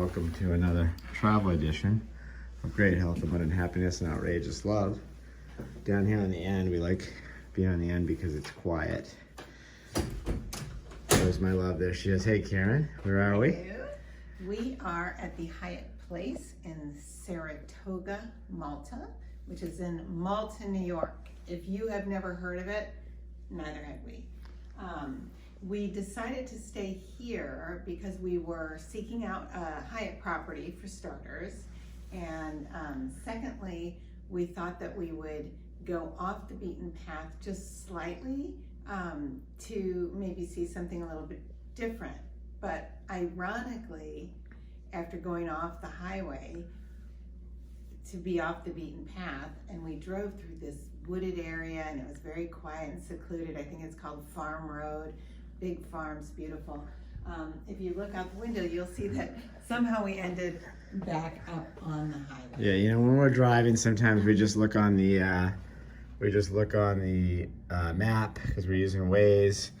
welcome to another travel edition of Great Health, Abundant Happiness, and Outrageous Love. Down here on the end, we like being on the end because it's quiet. There's my love there. She says, hey Karen, where are we? We are at the Hyatt Place in Saratoga, Malta, which is in Malta, New York. If you have never heard of it, neither have we. We decided to stay here because we were seeking out a Hyatt property for starters. And secondly, we thought that we would go off the beaten path just slightly to maybe see something a little bit different. But ironically, after going off the highway to be off the beaten path, and we drove through this wooded area and it was very quiet and secluded. I think it's called Farm Road. Big farms, beautiful. If you look out the window, you'll see that somehow we ended back up on the highway. Yeah, you know, when we're driving, sometimes we just look on the map because we're using Waze.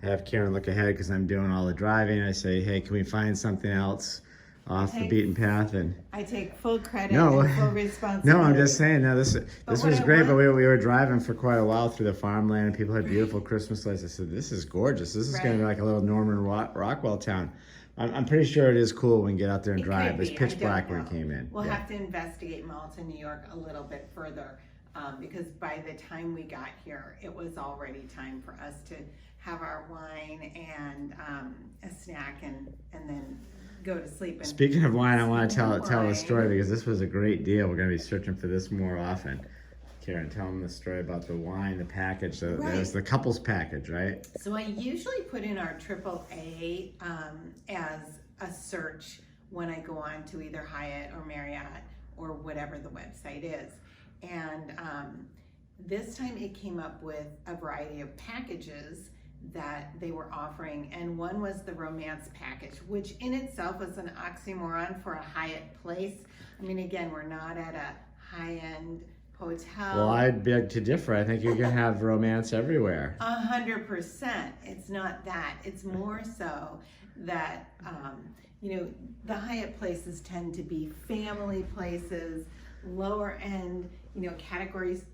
I have Karen look ahead because I'm doing all the driving. I say, hey, can we find something else off the beaten path? And I take full credit and full responsibility. No, I'm just saying, no, this was great, but we were driving for quite a while through the farmland, and people had beautiful Christmas lights. I said, this is gorgeous. This is going to be like a little Norman Rockwell town. I'm pretty sure it is cool when we get out there and drive. It was pitch black when we came in. We'll have to investigate Malta, New York a little bit further because by the time we got here, it was already time for us to have our wine and a snack and then go to sleep. And speaking of wine, I want to tell the story because this was a great deal. We're going to be searching for this more often. Karen, tell them the story about the wine, the package. It was the couples package, right? So I usually put in our AAA as a search when I go on to either Hyatt or Marriott or whatever the website is. And this time it came up with a variety of packages that they were offering, and one was the romance package, which in itself was an oxymoron for a Hyatt Place. I mean, again, we're not at a high-end hotel. Well, I'd beg to differ. I think you can have romance everywhere. 100%. It's not that. It's more so that, the Hyatt Places tend to be family places, lower end, categories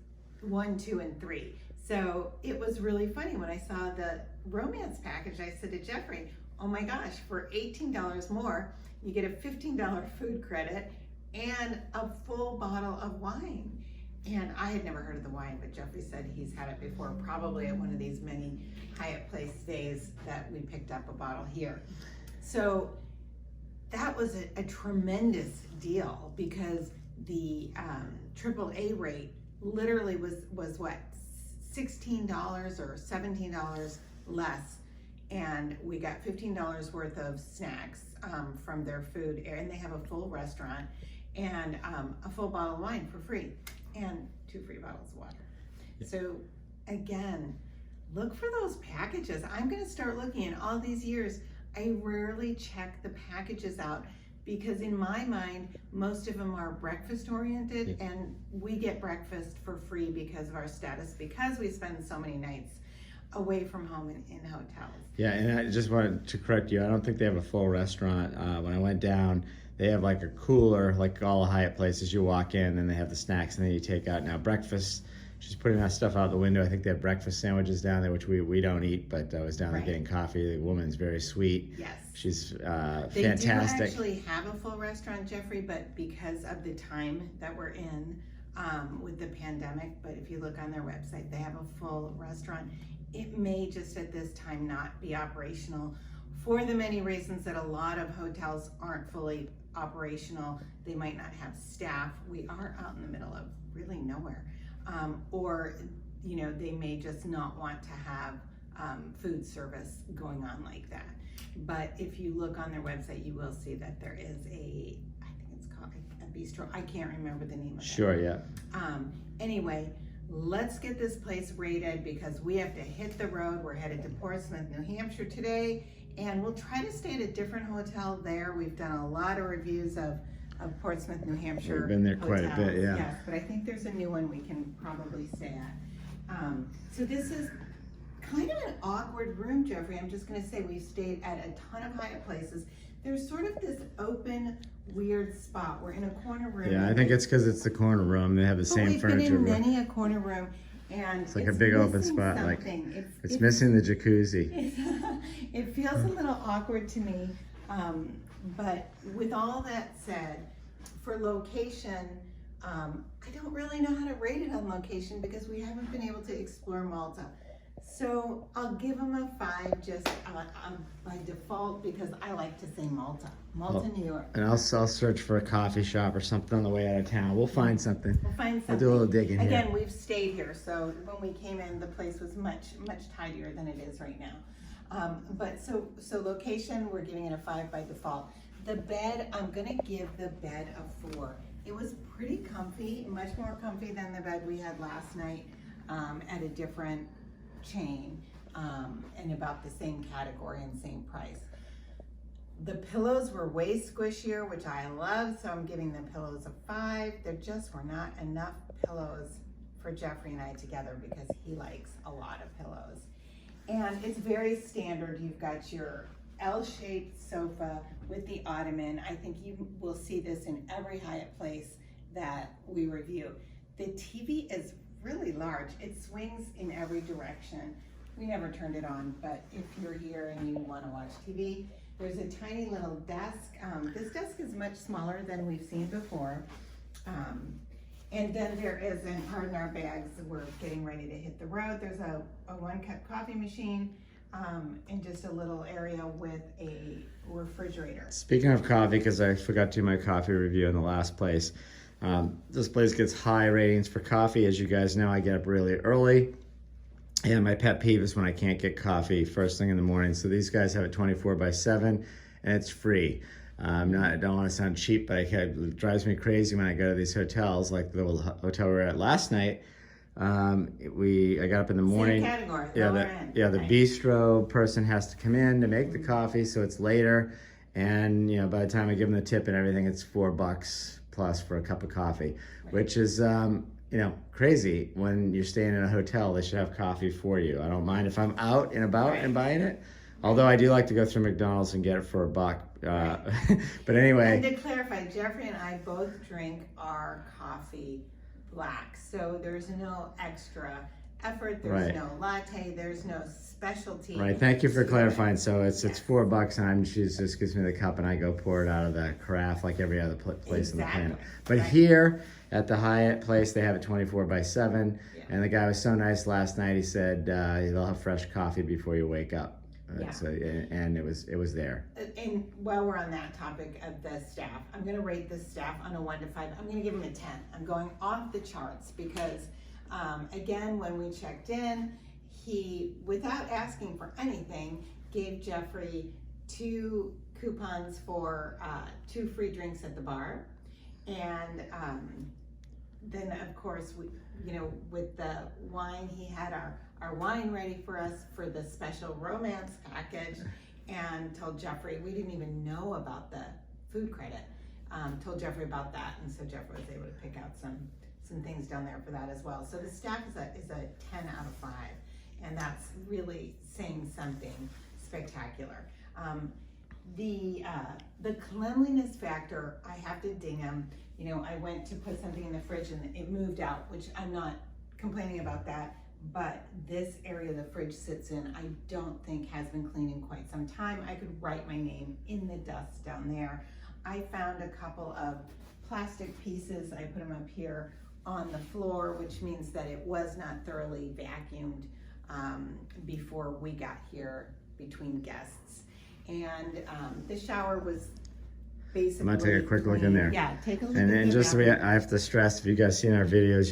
1, 2, and 3. So it was really funny when I saw the romance package. I said to Jeffrey, oh my gosh, for $18 more, you get a $15 food credit and a full bottle of wine. And I had never heard of the wine, but Jeffrey said he's had it before, probably at one of these many Hyatt Place stays that we picked up a bottle here. So that was a tremendous deal because the AAA rate literally was what? $16 or $17 less, and we got $15 worth of snacks from their food, and they have a full restaurant and a full bottle of wine for free and 2 free bottles of water. So again, look for those packages. I'm going to start looking. In all these years, I rarely check the packages out because in my mind, most of them are breakfast oriented, and we get breakfast for free because of our status, because we spend so many nights away from home in hotels. Yeah, and I just wanted to correct you. I don't think they have a full restaurant. When I went down, they have like a cooler, like all Hyatt Places. You walk in, and they have the snacks, and then you take out now breakfast. She's putting that stuff out the window. I think they have breakfast sandwiches down there, which we don't eat, but I was down there getting coffee. The woman's very sweet. Yes. She's fantastic. They do actually have a full restaurant, Jeffrey, but because of the time that we're in with the pandemic, but if you look on their website, they have a full restaurant. It may just at this time not be operational for the many reasons that a lot of hotels aren't fully operational. They might not have staff. We are out in the middle of really nowhere. Or they may just not want to have food service going on like that. But if you look on their website, you will see that there is I think it's called a bistro. I can't remember the name of it. Sure, yeah. Anyway, let's get this place rated because we have to hit the road. We're headed to Portsmouth, New Hampshire today, and we'll try to stay at a different hotel there. We've done a lot of reviews of Portsmouth, New Hampshire. We've been there quite a bit, yeah. Yes, but I think there's a new one we can probably stay at. So this is kind of an awkward room, Jeffrey. I'm just gonna say we've stayed at a ton of Hyatt places. There's sort of this open, weird spot. We're in a corner room. Yeah, I think it's because it's the corner room. They have the same we've furniture. been in many a corner room, and It's like a big open missing spot. Like something. it's missing the jacuzzi. It feels a little awkward to me, but with all that said, for location, I don't really know how to rate it on location because we haven't been able to explore Malta. So I'll give them a 5 just by default because I like to say Malta, New York. And I'll search for a coffee shop or something on the way out of town. We'll find something. We'll find something. We'll do a little digging here. Again, we've stayed here, so when we came in, the place was much tidier than it is right now. But so location, we're giving it a 5 by default. The bed, I'm gonna give the bed a 4. It was pretty comfy, much more comfy than the bed we had last night at a different chain and about the same category and same price. The pillows were way squishier, which I love, so I'm giving the pillows a 5. There just were not enough pillows for Jeffrey and I together because he likes a lot of pillows. And it's very standard. You've got your L-shaped sofa with the ottoman. I think you will see this in every Hyatt place that we review. The TV is really large. It swings in every direction. We never turned it on, but if you're here and you want to watch TV, there's a tiny little desk. This desk is much smaller than we've seen before. And then there is, and pardon our bags, we're getting ready to hit the road. There's a 1-cup coffee machine and just a little area with a refrigerator. Speaking of coffee, because I forgot to do my coffee review in the last place. This place gets high ratings for coffee. As you guys know, I get up really early. And my pet peeve is when I can't get coffee first thing in the morning. So these guys have it 24/7 and it's free. I don't want to sound cheap, but it drives me crazy when I go to these hotels, like the hotel we were at last night. I got up in the morning. Same category, the right. bistro person has to come in to make the coffee, so it's later. And by the time I give them the tip and everything, it's $4 plus for a cup of coffee, right. Which is crazy. When you're staying in a hotel, they should have coffee for you. I don't mind if I'm out and about and buying it. Although I do like to go through McDonald's and get it for $1. But anyway. And to clarify, Jeffrey and I both drink our coffee black. So there's no extra effort, there's no latte, there's no specialty. Right, thank you for clarifying. So it's $4 and she just gives me the cup and I go pour it out of the carafe like every other place on the planet. But here at the Hyatt place, they have it 24/7. Yeah. And the guy was so nice last night. He said they'll have fresh coffee before you wake up. And it was there. And while we're on that topic of the staff, I'm going to rate the staff on a 1 to 5. I'm going to give them a 10. I'm going off the charts because, again, when we checked in, he, without asking for anything, gave Jeffrey 2 coupons for 2 free drinks at the bar. And then, of course, with the wine, he had our wine ready for us for the special romance package, and told Jeffrey, we didn't even know about the food credit, told Jeffrey about that, and so Jeffrey was able to pick out some things down there for that as well. So the staff is a 10 out of 5, and that's really saying something spectacular. The cleanliness factor, I have to ding him. I went to put something in the fridge and it moved out, which I'm not complaining about that. But this area the fridge sits in, I don't think has been cleaned in quite some time. I could write my name in the dust down there. I found a couple of plastic pieces. I put them up here on the floor, which means that it was not thoroughly vacuumed before we got here between guests. And the shower was basically I'm gonna take a quick look in there. Yeah, take a look. And just I have to stress, if you guys seen our videos,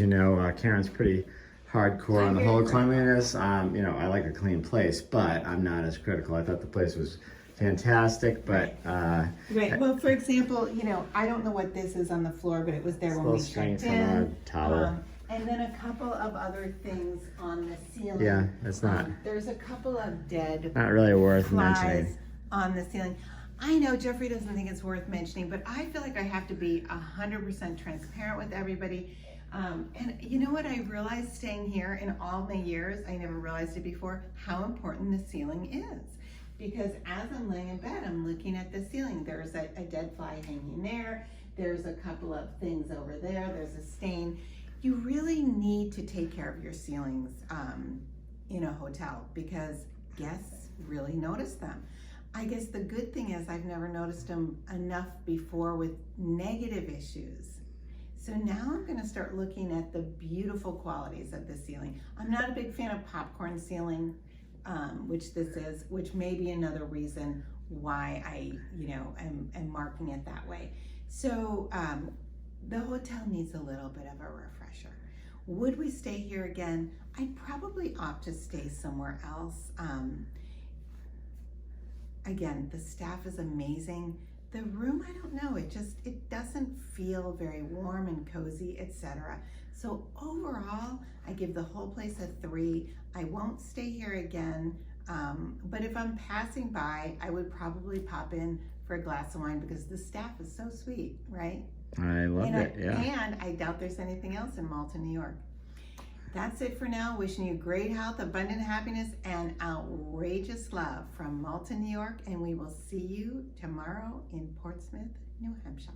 Karen's pretty hardcore on the whole cleanliness. I like a clean place, but I'm not as critical. I thought the place was fantastic, but right. Well, for example, I don't know what this is on the floor, but it was there when we checked in. Towel. And then a couple of other things on the ceiling. Yeah, it's not. There's a couple of dead. Not really worth flies mentioning. On the ceiling. I know Jeffrey doesn't think it's worth mentioning, but I feel like I have to be 100% transparent with everybody. And you know what I realized staying here in all my years, I never realized it before, how important the ceiling is. Because as I'm laying in bed, I'm looking at the ceiling. There's a dead fly hanging there. There's a couple of things over there. There's a stain. You really need to take care of your ceilings in a hotel because guests really notice them. I guess the good thing is I've never noticed them enough before with negative issues. So now I'm gonna start looking at the beautiful qualities of the ceiling. I'm not a big fan of popcorn ceiling, which this is, which may be another reason why I, am marking it that way. So the hotel needs a little bit of a refresher. Would we stay here again? I'd probably opt to stay somewhere else. Again, the staff is amazing. The room, I don't know, it doesn't feel very warm and cozy, etc. So overall, I give the whole place a 3. I won't stay here again, but if I'm passing by, I would probably pop in for a glass of wine because the staff is so sweet, right? I loved it, yeah. And I doubt there's anything else in Malta, New York. That's it for now. Wishing you great health, abundant happiness, and outrageous love from Malta, New York. And we will see you tomorrow in Portsmouth, New Hampshire.